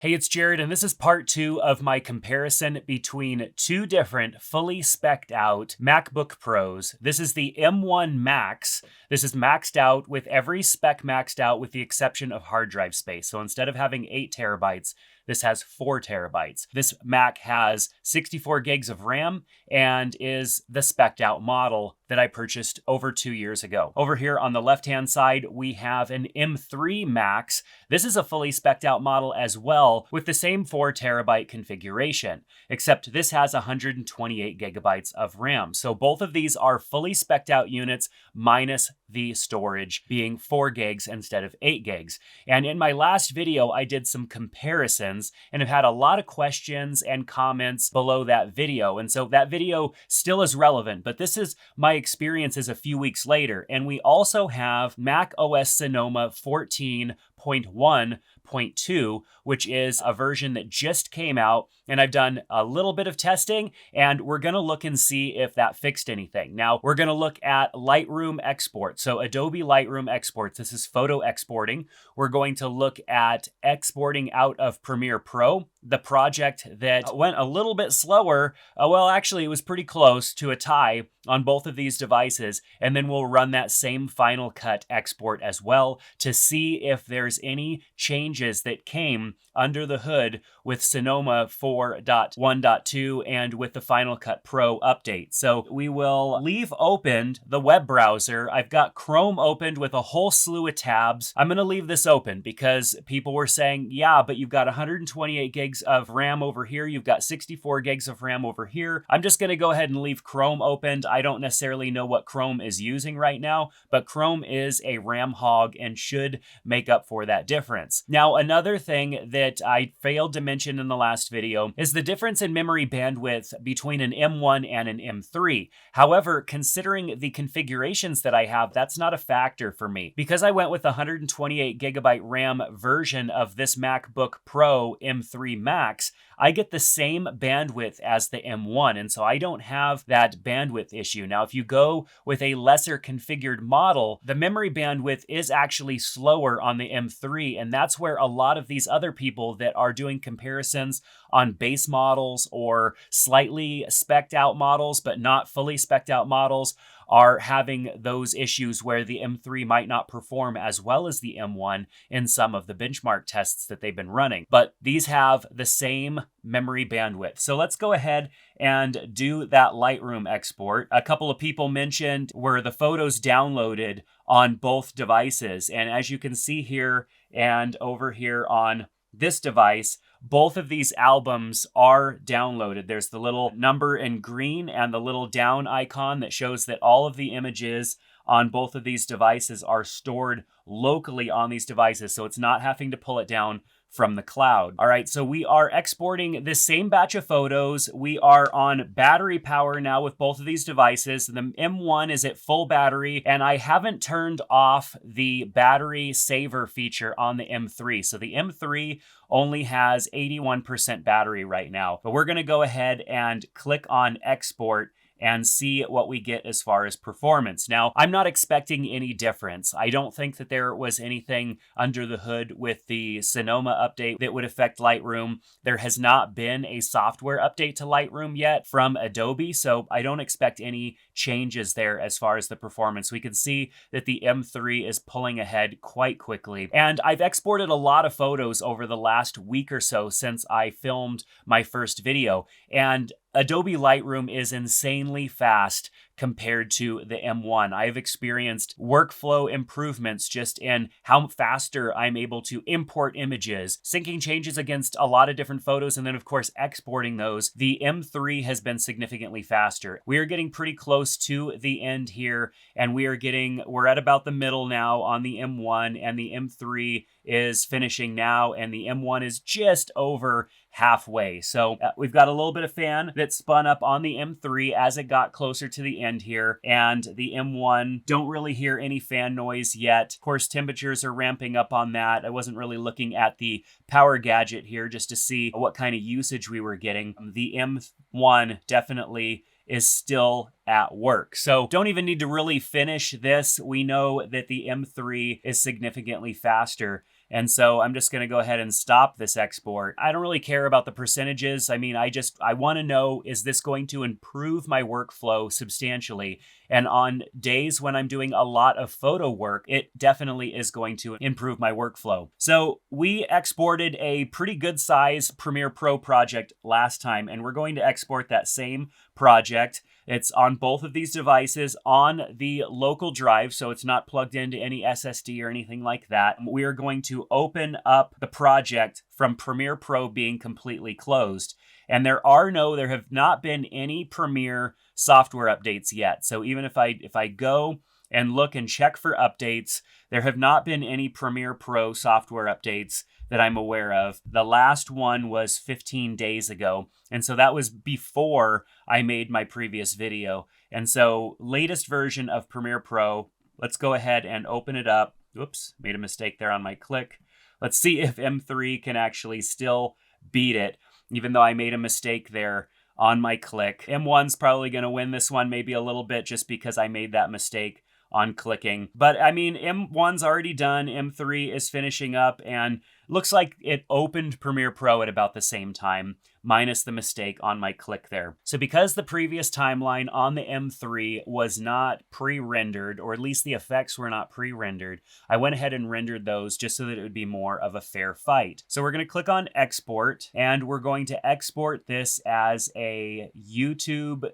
Hey, it's Jared, and this is part 2 of my comparison between two different fully spec'd out MacBook Pros. This is the M1 Max. This is maxed out with every spec maxed out with the exception of hard drive space. So instead of having 8 terabytes, this has 4 terabytes. This Mac has 64 gigs of RAM and is the spec'd out model that I purchased over 2 years ago. Over here on the left-hand side, we have an M3 Max. This is a fully spec'd out model as well with the same 4 terabyte configuration, except this has 128 gigabytes of RAM. So both of these are fully spec'd out units minus the storage being 4 gigs instead of 8 gigs. And in my last video, I did some comparisons and have had a lot of questions and comments below that video. And so that video still is relevant, but this is my experiences a few weeks later. And we also have macOS Sonoma 14.1.2, which is a version that just came out. And I've done a little bit of testing, and we're going to look and see if that fixed anything. Now, we're going to look at Lightroom export. So Adobe Lightroom exports. This is photo exporting. We're going to look at exporting out of Premiere Pro, the project that went a little bit slower. Well, actually, it was pretty close to a tie on both of these devices. And then we'll run that same Final Cut export as well to see if there's any changes that came under the hood with Sonoma 4.1.2 and with the Final Cut Pro update. So we will leave opened the web browser. I've got Chrome opened with a whole slew of tabs. I'm going to leave this open because people were saying, yeah, but you've got 128 gigs of RAM over here. You've got 64 gigs of RAM over here. I'm just going to go ahead and leave Chrome opened. I don't necessarily know what Chrome is using right now, but Chrome is a RAM hog and should make up for that difference. Now, another thing that I failed to mention in the last video is the difference in memory bandwidth between an M1 and an M3. However, considering the configurations that I have, that's not a factor for me. Because I went with the 128 gigabyte RAM version of this MacBook Pro M3 Max, I get the same bandwidth as the M1, and so I don't have that bandwidth issue. Now, if you go with a lesser configured model, the memory bandwidth is actually slower on the M3, and that's where a lot of these other people that are doing comparisons on base models or slightly spec'd out models, but not fully spec'd out models, are having those issues where the M3 might not perform as well as the M1 in some of the benchmark tests that they've been running. But these have the same memory bandwidth. So let's go ahead and do that Lightroom export. A couple of people mentioned were the photos downloaded on both devices. And as you can see here and over here on this device, both of these albums are downloaded. There's the little number in green and the little down icon that shows that all of the images on both of these devices are stored locally on these devices, so it's not having to pull it down from the cloud. All right, so we are exporting this same batch of photos. We are on battery power now with both of these devices. The M1 is at full battery, and I haven't turned off the battery saver feature on the M3. So the M3 only has 81% battery right now, but we're gonna go ahead and click on export and see what we get as far as performance. Now, I'm not expecting any difference. I don't think that there was anything under the hood with the Sonoma update that would affect Lightroom. There has not been a software update to Lightroom yet from Adobe, so I don't expect any changes there as far as the performance. We can see that the M3 is pulling ahead quite quickly. And I've exported a lot of photos over the last week or so since I filmed my first video, and Adobe Lightroom is insanely fast compared to the M1. I've experienced workflow improvements just in how faster I'm able to import images, syncing changes against a lot of different photos, and then of course exporting those. The M3 has been significantly faster. We are getting pretty close to the end here, and we're at about the middle now on the M1, and the M3 is finishing now, and the M1 is just over halfway. So we've got a little bit of fan that spun up on the M3 as it got closer to the end here, and the M1 don't really hear any fan noise yet. Of course, temperatures are ramping up on that. I wasn't really looking at the power gadget here just to see what kind of usage we were getting. The M1 definitely is still at work. So don't even need to really finish this. We know that the M3 is significantly faster. And so I'm just going to go ahead and stop this export. I don't really care about the percentages. I mean, I want to know, is this going to improve my workflow substantially? And on days when I'm doing a lot of photo work, it definitely is going to improve my workflow. So we exported a pretty good size Premiere Pro project last time, and we're going to export that same project. It's on both of these devices on the local drive, so it's not plugged into any SSD or anything like that. We are going to open up the project from Premiere Pro being completely closed. And there have not been any Premiere software updates yet. So even if I go and look and check for updates, there have not been any Premiere Pro software updates that I'm aware of. The last one was 15 days ago. And so that was before I made my previous video. And so latest version of Premiere Pro, let's go ahead and open it up. Oops, made a mistake there on my click. Let's see if M3 can actually still beat it, even though I made a mistake there on my click. M1's probably going to win this one, maybe a little bit, just because I made that mistake on clicking. But I mean, M1's already done, M3 is finishing up, and looks like it opened Premiere Pro at about the same time, minus the mistake on my click there. So because the previous timeline on the M3 was not pre-rendered, or at least the effects were not pre-rendered, I went ahead and rendered those just so that it would be more of a fair fight. So we're going to click on export, and we're going to export this as a YouTube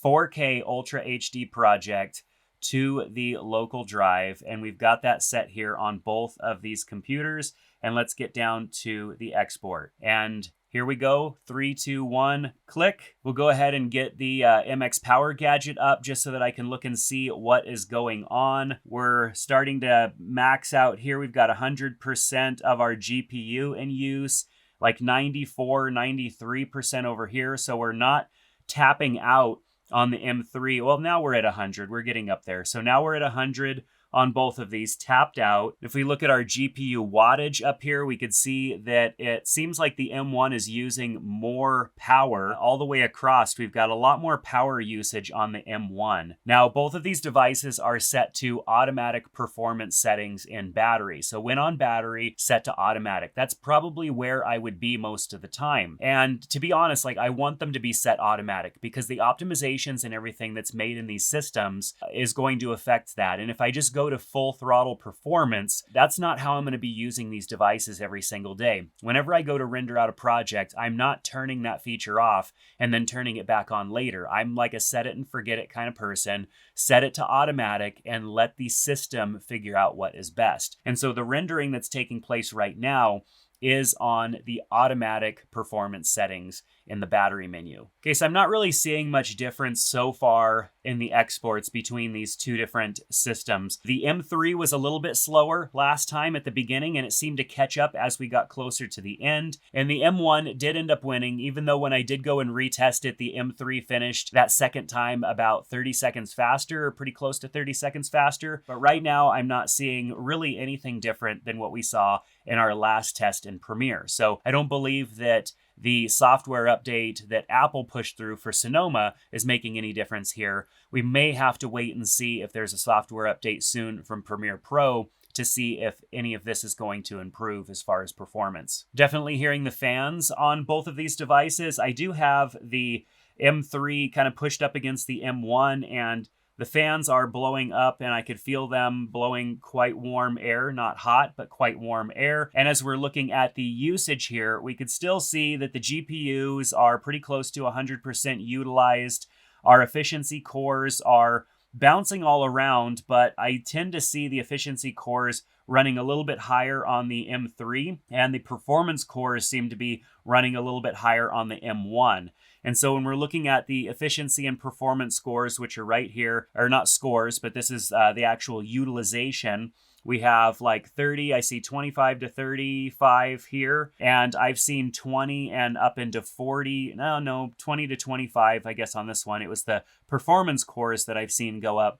4K Ultra HD project to the local drive, and we've got that set here on both of these computers. And let's get down to the export, and here we go. 3, 2, 1, click. We'll go ahead and get the MX Power Gadget up just so that I can look and see what is going on. We're starting to max out here. We've got 100% of our GPU in use, like 94, 93% over here. So we're not tapping out on the M3. Well, now we're at 100. We're getting up there. So now we're at 100 on both of these, tapped out. If we look at our GPU wattage up here, we could see that it seems like the M1 is using more power all the way across. We've got a lot more power usage on the M1. Now, both of these devices are set to automatic performance settings in battery. So when on battery, set to automatic. That's probably where I would be most of the time. And to be honest, like, I want them to be set automatic because the optimizations and everything that's made in these systems is going to affect that. And if I just go to full throttle performance, that's not how I'm going to be using these devices every single day. Whenever I go to render out a project, I'm not turning that feature off and then turning it back on later. I'm like a set it and forget it kind of person. Set it to automatic and let the system figure out what is best. And so the rendering that's taking place right now is on the automatic performance settings in the battery menu. Okay, so I'm not really seeing much difference so far in the exports between these two different systems. The M3 was a little bit slower last time at the beginning, and it seemed to catch up as we got closer to the end. And the M1 did end up winning, even though when I did go and retest it, the M3 finished that second time about 30 seconds faster, or pretty close to 30 seconds faster. But right now, I'm not seeing really anything different than what we saw in our last test in Premiere. So I don't believe that the software update that Apple pushed through for Sonoma is making any difference here. We may have to wait and see if there's a software update soon from Premiere Pro to see if any of this is going to improve as far as performance. Definitely hearing the fans on both of these devices. I do have the M3 kind of pushed up against the M1, and the fans are blowing up, and I could feel them blowing quite warm air, not hot, but quite warm air. And as we're looking at the usage here, we could still see that the GPUs are pretty close to 100% utilized. Our efficiency cores are bouncing all around, but I tend to see the efficiency cores running a little bit higher on the M3, and the performance cores seem to be running a little bit higher on the M1. And so when we're looking at the efficiency and performance scores, which are right here, or not scores, but this is the actual utilization, we have like 30, I see 25 to 35 here, and I've seen 20 and up into 40, no, 20 to 25, I guess on this one. It was the performance cores that I've seen go up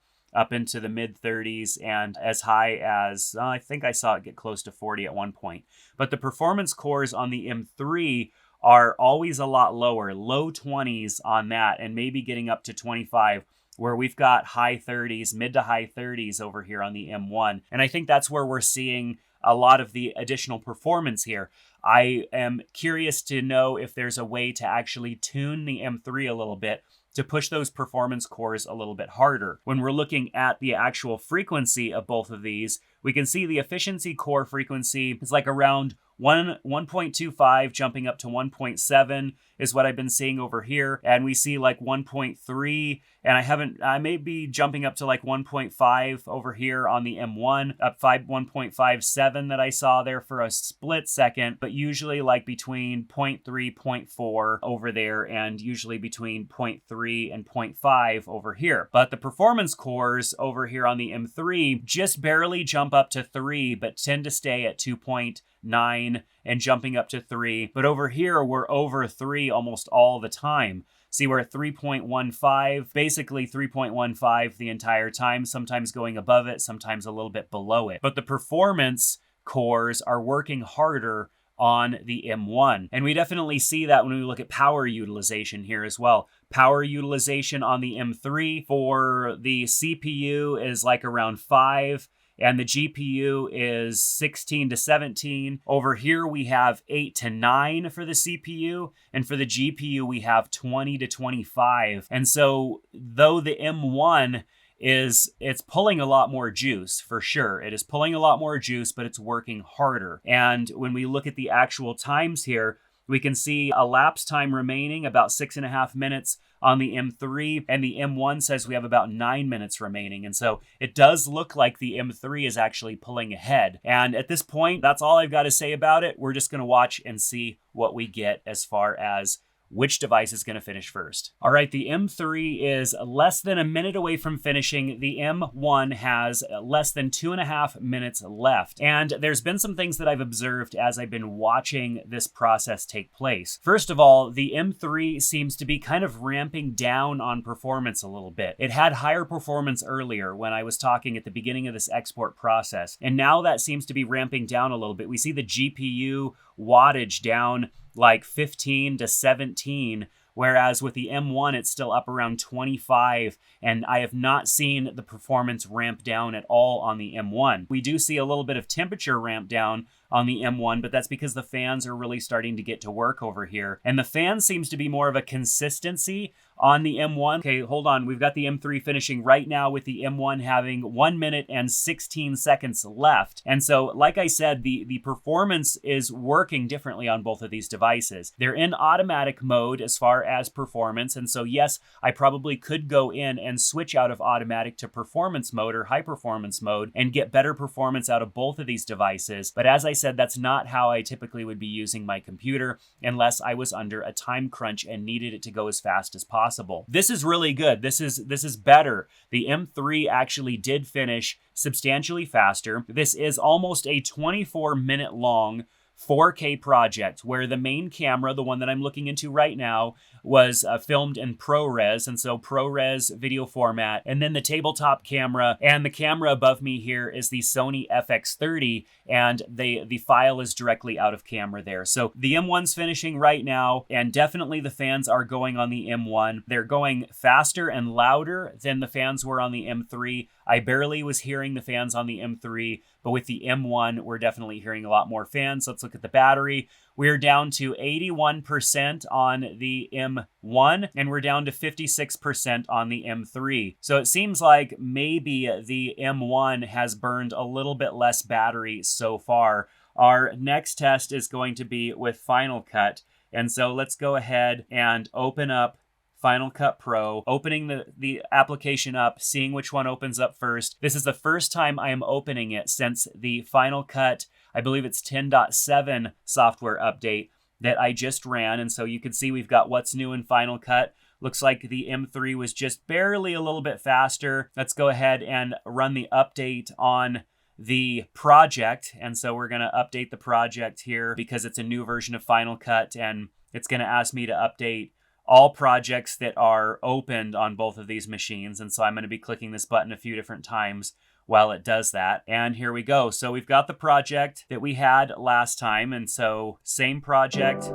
into the mid 30s and as high as, I think I saw it get close to 40 at one point. But the performance cores on the M3 are always a lot lower, low 20s on that, and maybe getting up to 25, where we've got high 30s, mid to high 30s over here on the M1. And I think that's where we're seeing a lot of the additional performance here. I am curious to know if there's a way to actually tune the M3 a little bit to push those performance cores a little bit harder. When we're looking at the actual frequency of both of these, we can see the efficiency core frequency is like around 1.25 jumping up to 1.7 is what I've been seeing over here. And we see like 1.3, and I may be jumping up to like 1.5 over here on the M1, up 1.57 that I saw there for a split second, but usually like between 0.3, 0.4 over there, and usually between 0.3 and 0.5 over here. But the performance cores over here on the M3 just barely jump up to 3, but tend to stay at 2.9 and jumping up to 3. But over here, we're over 3 almost all the time. See, we're at 3.15, basically 3.15 the entire time, sometimes going above it, sometimes a little bit below it. But the performance cores are working harder on the M1. And we definitely see that when we look at power utilization here as well. Power utilization on the M3 for the CPU is like around 5, and the GPU is 16 to 17. Over here, we have 8 to 9 for the CPU, and for the GPU, we have 20 to 25. And so, though the M1 it's pulling a lot more juice, for sure. It is pulling a lot more juice, but it's working harder. And when we look at the actual times here, we can see elapsed time remaining about 6.5 minutes on the M3, and the M1 says we have about 9 minutes remaining. And so it does look like the M3 is actually pulling ahead. And at this point, that's all I've got to say about it. We're just going to watch and see what we get as far as which device is going to finish first. All right, the M3 is less than a minute away from finishing. The M1 has less than 2.5 minutes left. And there's been some things that I've observed as I've been watching this process take place. First of all, the M3 seems to be kind of ramping down on performance a little bit. It had higher performance earlier when I was talking at the beginning of this export process. And now that seems to be ramping down a little bit. We see the GPU wattage down like 15 to 17, whereas with the M1, it's still up around 25, and I have not seen the performance ramp down at all on the M1. We do see a little bit of temperature ramp down on the M1, but that's because the fans are really starting to get to work over here. And the fan seems to be more of a consistency on the M1. Okay, hold on. We've got the M3 finishing right now with the M1 having 1 minute and 16 seconds left. And so, like I said, the performance is working differently on both of these devices. They're in automatic mode as far as performance. And so, yes, I probably could go in and switch out of automatic to performance mode or high performance mode and get better performance out of both of these devices. But as I said, that's not how I typically would be using my computer unless I was under a time crunch and needed it to go as fast as possible. This is really good. This is better. The M3 actually did finish substantially faster. This is almost a 24-minute long 4K project where the main camera, the one that I'm looking into right now, was filmed in ProRes, and so ProRes video format, and then the tabletop camera and the camera above me here is the Sony FX30, and the file is directly out of camera there. So the M1's finishing right now, and definitely the fans are going on the M1. They're going faster and louder than the fans were on the M3. I barely was hearing the fans on the M3, but with the M1, we're definitely hearing a lot more fans. Let's look at the battery. We're down to 81% on the M1, and we're down to 56% on the M3. So it seems like maybe the M1 has burned a little bit less battery so far. Our next test is going to be with Final Cut. And so let's go ahead and open up Final Cut Pro, opening the application up, seeing which one opens up first. This is the first time I am opening it since the Final Cut, I believe it's 10.7 software update that I just ran. And so you can see we've got what's new in Final Cut. Looks like the M3 was just barely a little bit faster. Let's go ahead and run the update on the project. And so we're going to update the project here because it's a new version of Final Cut, and it's going to ask me to update all projects that are opened on both of these machines. And so I'm going to be clicking this button a few different times while it does that. And here we go. So we've got the project that we had last time. And so same project.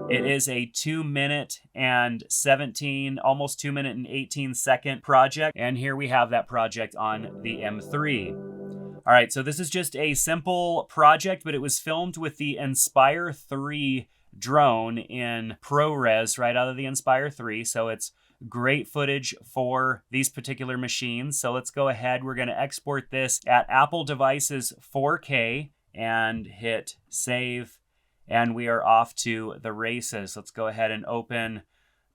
It is a 2 minute and 17, almost 2 minute and 18 second project. And here we have that project on the M3. All right, so this is just a simple project, but it was filmed with the Inspire 3 drone in ProRes right out of the Inspire 3. So it's great footage for these particular machines. So let's go ahead. We're going to export this at Apple devices 4K and hit save. And we are off to the races. Let's go ahead and open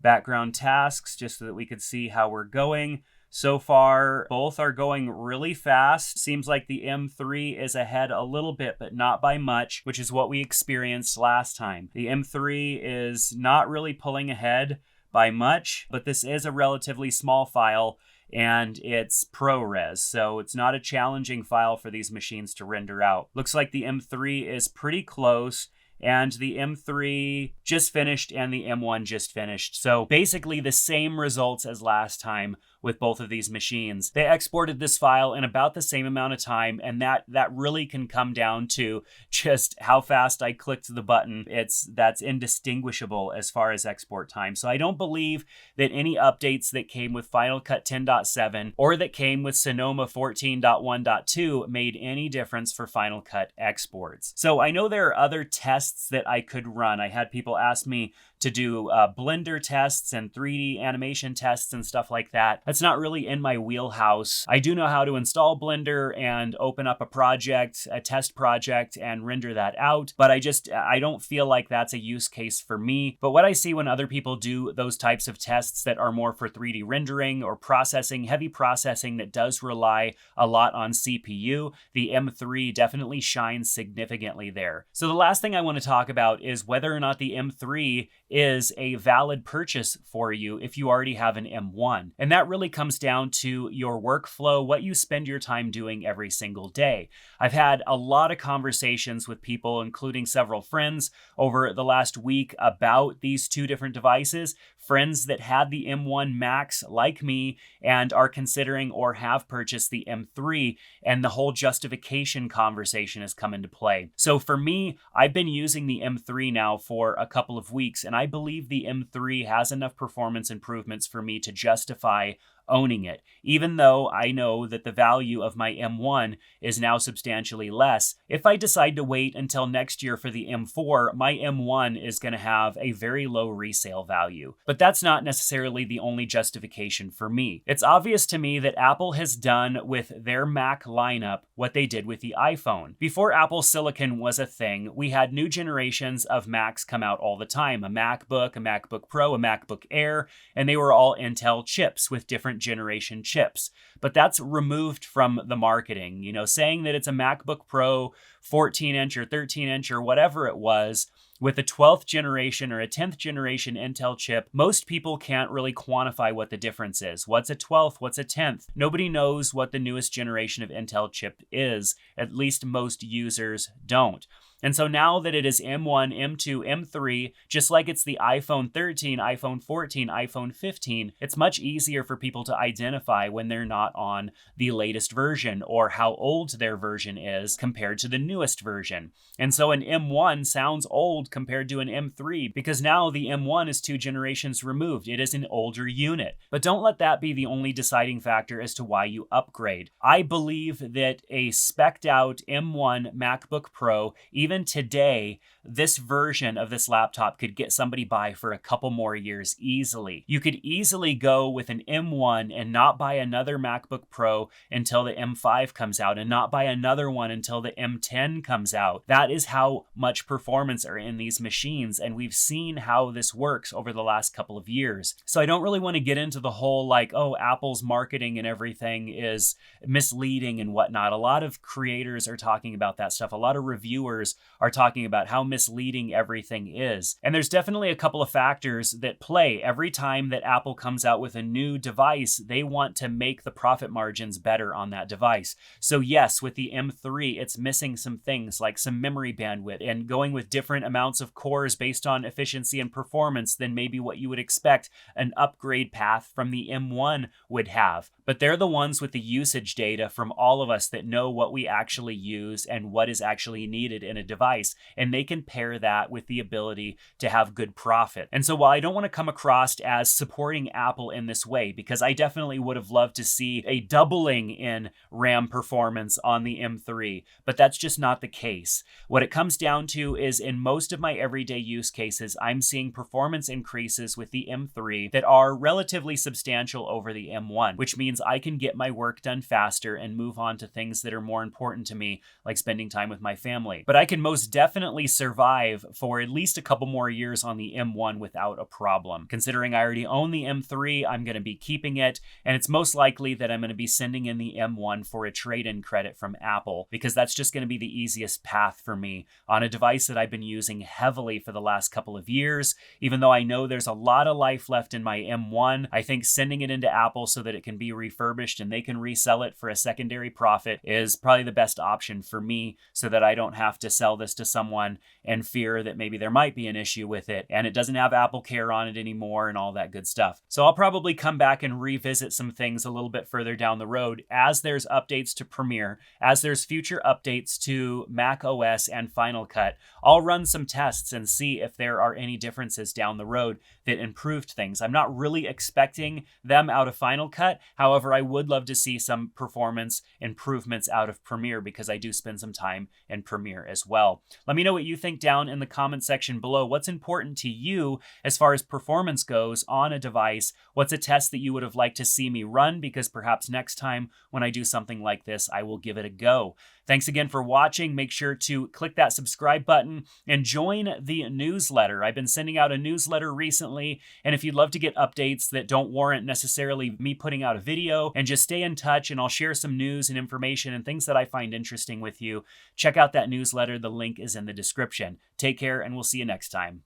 background tasks just so that we could see how we're going. So far, both are going really fast. Seems like the M3 is ahead a little bit, but not by much, which is what we experienced last time. The M3 is not really pulling ahead by much, but this is a relatively small file and it's ProRes, so it's not a challenging file for these machines to render out. Looks like the M3 is pretty close, and the M3 just finished and the M1 just finished. So basically the same results as last time with both of these machines. They exported this file in about the same amount of time, and that really can come down to just how fast I clicked the button. That's indistinguishable as far as export time. So I don't believe that any updates that came with Final Cut 10.7 or that came with Sonoma 14.1.2 made any difference for Final Cut exports. So I know there are other tests that I could run. I had people ask me to do Blender tests and 3D animation tests and stuff like that. That's not really in my wheelhouse. I do know how to install Blender and open up a project, a test project, and render that out, but I don't feel like that's a use case for me. But what I see when other people do those types of tests that are more for 3D rendering or processing, heavy processing that does rely a lot on CPU, the M3 definitely shines significantly there. So the last thing I want to talk about is whether or not the M3 is a valid purchase for you if you already have an M1. And that really comes down to your workflow, what you spend your time doing every single day. I've had a lot of conversations with people, including several friends, over the last week about these two different devices. Friends that had the M1 Max like me and are considering or have purchased the M3, and the whole justification conversation has come into play. So for me, I've been using the M3 now for a couple of weeks, and I believe the M3 has enough performance improvements for me to justify owning it, even though I know that the value of my M1 is now substantially less. If I decide to wait until next year for the M4, my M1 is going to have a very low resale value. But that's not necessarily the only justification for me. It's obvious to me that Apple has done with their Mac lineup what they did with the iPhone. Before Apple Silicon was a thing, we had new generations of Macs come out all the time. A MacBook, a MacBook Pro, a MacBook Air, and they were all Intel chips with different generation chips. But that's removed from the marketing. You know, saying that it's a MacBook Pro 14-inch or 13-inch or whatever it was with a 12th generation or a 10th generation Intel chip, most people can't really quantify what the difference is. What's a 12th? What's a 10th? Nobody knows what the newest generation of Intel chip is. At least most users don't. And so now that it is M1, M2, M3, just like it's the iPhone 13, iPhone 14, iPhone 15, it's much easier for people to identify when they're not on the latest version or how old their version is compared to the newest version. And so an M1 sounds old compared to an M3 because now the M1 is 2 generations removed. It is an older unit. But don't let that be the only deciding factor as to why you upgrade. I believe that a spec'd out M1 MacBook Pro, even today, this version of this laptop could get somebody by for a couple more years easily. You could easily go with an M1 and not buy another MacBook Pro until the M5 comes out and not buy another one until the M10 comes out. That is how much performance are in these machines, and we've seen how this works over the last couple of years. So I don't really want to get into the whole like, oh, Apple's marketing and everything is misleading and whatnot. A lot of creators are talking about that stuff. A lot of reviewers are talking about how misleading everything is. And there's definitely a couple of factors that play. Every time that Apple comes out with a new device, they want to make the profit margins better on that device. So yes, with the M3, it's missing some things like some memory bandwidth and going with different amounts of cores based on efficiency and performance than maybe what you would expect an upgrade path from the M1 would have. But they're the ones with the usage data from all of us that know what we actually use and what is actually needed in a device. And they can pair that with the ability to have good profit. And so while I don't want to come across as supporting Apple in this way, because I definitely would have loved to see a doubling in RAM performance on the M3, but that's just not the case. What it comes down to is in most of my everyday use cases, I'm seeing performance increases with the M3 that are relatively substantial over the M1, which means I can get my work done faster and move on to things that are more important to me, like spending time with my family. But I can most definitely survive for at least a couple more years on the M1 without a problem. Considering I already own the M3, I'm going to be keeping it, and it's most likely that I'm going to be sending in the M1 for a trade-in credit from Apple, because that's just going to be the easiest path for me on a device that I've been using heavily for the last couple of years. Even though I know there's a lot of life left in my M1, I think sending it into Apple so that it can be refurbished and they can resell it for a secondary profit is probably the best option for me, so that I don't have to sell this to someone and fear that maybe there might be an issue with it and it doesn't have Apple Care on it anymore and all that good stuff. So I'll probably come back and revisit some things a little bit further down the road as there's updates to Premiere, as there's future updates to macOS and Final Cut. I'll run some tests and see if there are any differences down the road that improved things. I'm not really expecting them out of Final Cut. However, I would love to see some performance improvements out of Premiere, because I do spend some time in Premiere as well. Let me know what you think down in the comment section below. What's important to you as far as performance goes on a device? What's a test that you would have liked to see me run? Because perhaps next time when I do something like this, I will give it a go. Thanks again for watching. Make sure to click that subscribe button and join the newsletter. I've been sending out a newsletter recently, and if you'd love to get updates that don't warrant necessarily me putting out a video, and just stay in touch, and I'll share some news and information and things that I find interesting with you, check out that newsletter. The link is in the description. Take care, and we'll see you next time.